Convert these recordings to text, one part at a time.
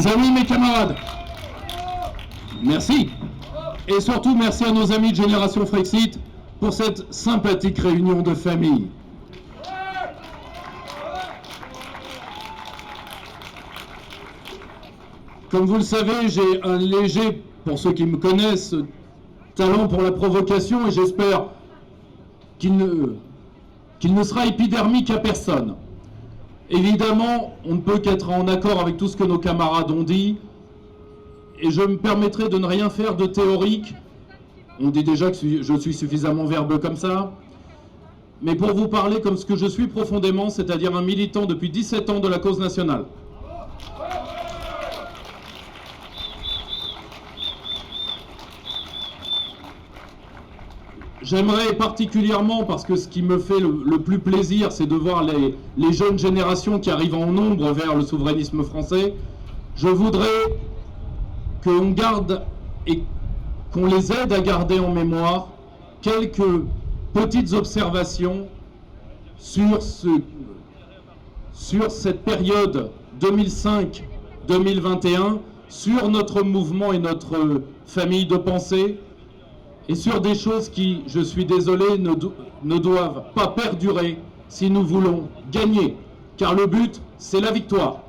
Mes amis, mes camarades, merci. Et surtout, merci à nos amis de Génération Frexit pour cette sympathique réunion de famille. Comme vous le savez, j'ai un léger, pour ceux qui me connaissent, talent pour la provocation et j'espère qu'il ne sera épidermique à personne. Évidemment, on ne peut qu'être en accord avec tout ce que nos camarades ont dit et je me permettrai de ne rien faire de théorique. On dit déjà que je suis suffisamment verbeux comme ça, mais pour vous parler comme ce que je suis profondément, c'est-à-dire un militant depuis 17 ans de la cause nationale. J'aimerais particulièrement, parce que ce qui me fait le plus plaisir, c'est de voir les jeunes générations qui arrivent en nombre vers le souverainisme français, je voudrais qu'on garde et qu'on les aide à garder en mémoire quelques petites observations sur cette période 2005-2021, sur notre mouvement et notre famille de pensée, et sur des choses qui, je suis désolé, ne doivent pas perdurer si nous voulons gagner, car le but, c'est la victoire.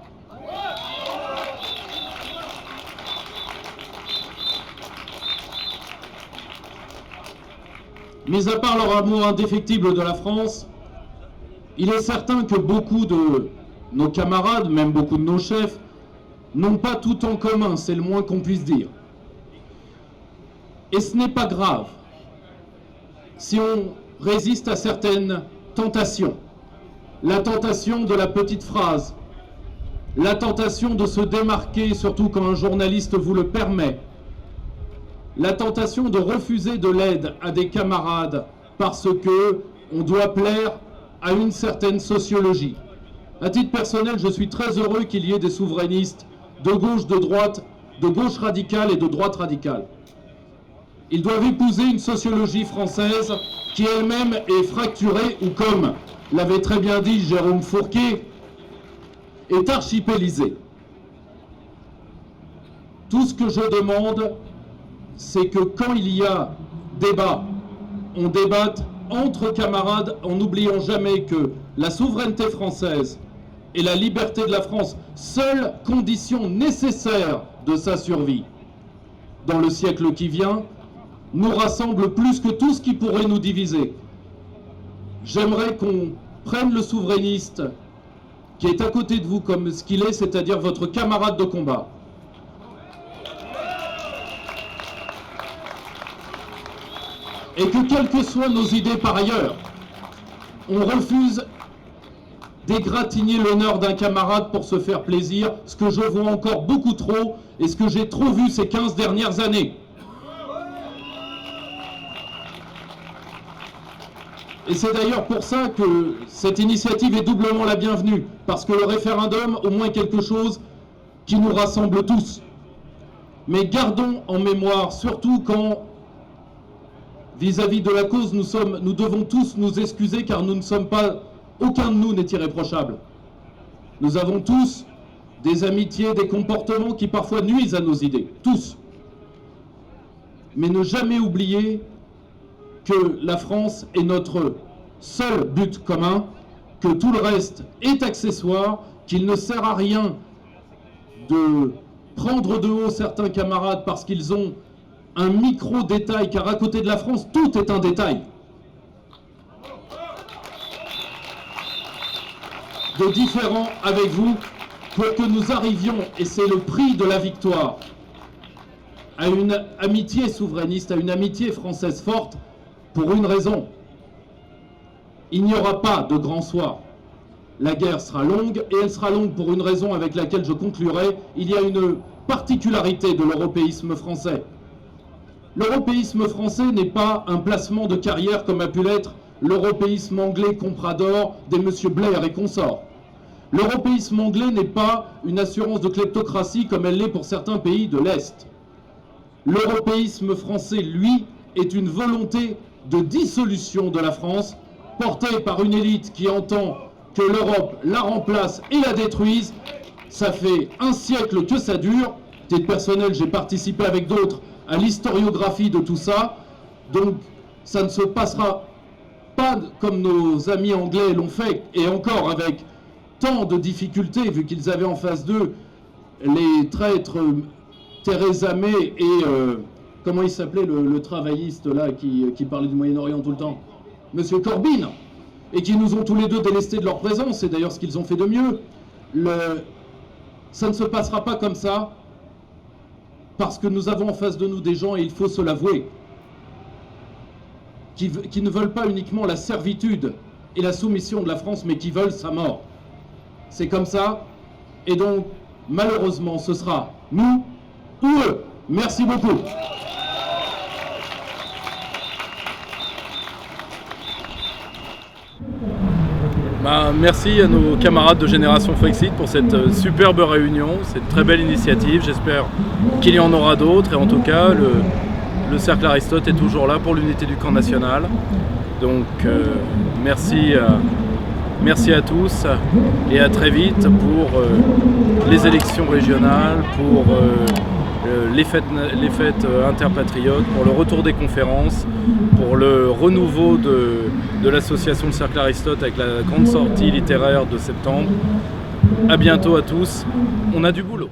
Mis à part leur amour indéfectible de la France, il est certain que beaucoup de nos camarades, même beaucoup de nos chefs, n'ont pas tout en commun, c'est le moins qu'on puisse dire. Et ce n'est pas grave si on résiste à certaines tentations. La tentation de la petite phrase, la tentation de se démarquer, surtout quand un journaliste vous le permet, la tentation de refuser de l'aide à des camarades parce que on doit plaire à une certaine sociologie. À titre personnel, je suis très heureux qu'il y ait des souverainistes de gauche, de droite, de gauche radicale et de droite radicale. Ils doivent épouser une sociologie française qui elle-même est fracturée ou, comme l'avait très bien dit Jérôme Fourquet, est archipélisée. Tout ce que je demande, c'est que quand il y a débat, on débatte entre camarades en n'oubliant jamais que la souveraineté française et la liberté de la France, seule condition nécessaire de sa survie dans le siècle qui vient, nous rassemble plus que tout ce qui pourrait nous diviser. J'aimerais qu'on prenne le souverainiste qui est à côté de vous comme ce qu'il est, c'est-à-dire votre camarade de combat. Et que quelles que soient nos idées par ailleurs, on refuse d'égratigner l'honneur d'un camarade pour se faire plaisir, ce que je vois encore beaucoup trop et ce que j'ai trop vu ces 15 dernières années. Et c'est d'ailleurs pour ça que cette initiative est doublement la bienvenue, parce que le référendum, au moins quelque chose qui nous rassemble tous. Mais gardons en mémoire, surtout quand, vis-à-vis de la cause, nous devons tous nous excuser, car nous ne sommes pas, aucun de nous n'est irréprochable. Nous avons tous des amitiés, des comportements qui parfois nuisent à nos idées, tous. Mais ne jamais oublier que la France est notre seul but commun, que tout le reste est accessoire, qu'il ne sert à rien de prendre de haut certains camarades parce qu'ils ont un micro-détail, car à côté de la France, tout est un détail. De différent avec vous, pour que nous arrivions, et c'est le prix de la victoire, à une amitié souverainiste, à une amitié française forte, pour une raison. Il n'y aura pas de grand soir. La guerre sera longue, et elle sera longue pour une raison avec laquelle je conclurai. Il y a une particularité de l'européisme français. L'européisme français n'est pas un placement de carrière comme a pu l'être l'européisme anglais comprador des M. Blair et consorts. L'européisme anglais n'est pas une assurance de kleptocratie comme elle l'est pour certains pays de l'Est. L'européisme français, lui, est une volonté de dissolution de la France, portée par une élite qui entend que l'Europe la remplace et la détruise, Ça fait un siècle que ça dure. Titre personnel, j'ai participé avec d'autres à l'historiographie de tout ça. Donc, ça ne se passera pas comme nos amis anglais l'ont fait, et encore avec tant de difficultés, vu qu'ils avaient en face d'eux les traîtres Theresa May et comment il s'appelait le travailliste là qui parlait du Moyen-Orient tout le temps, Monsieur Corbyn, et qui nous ont tous les deux délestés de leur présence. C'est d'ailleurs ce qu'ils ont fait de mieux. Ça ne se passera pas comme ça, parce que nous avons en face de nous des gens, et il faut se l'avouer, qui ne veulent pas uniquement la servitude et la soumission de la France, mais qui veulent sa mort. C'est comme ça, et donc malheureusement ce sera nous ou eux. Merci beaucoup. Merci à nos camarades de Génération Frexit pour cette superbe réunion, cette très belle initiative. J'espère qu'il y en aura d'autres, et en tout cas le Cercle Aristote est toujours là pour l'unité du camp national. Donc merci à tous, et à très vite pour les élections régionales, pour les fêtes interpatriotes, pour le retour des conférences, pour le renouveau de l'association de Cercle Aristote avec la grande sortie littéraire de septembre. À bientôt à tous, on a du boulot.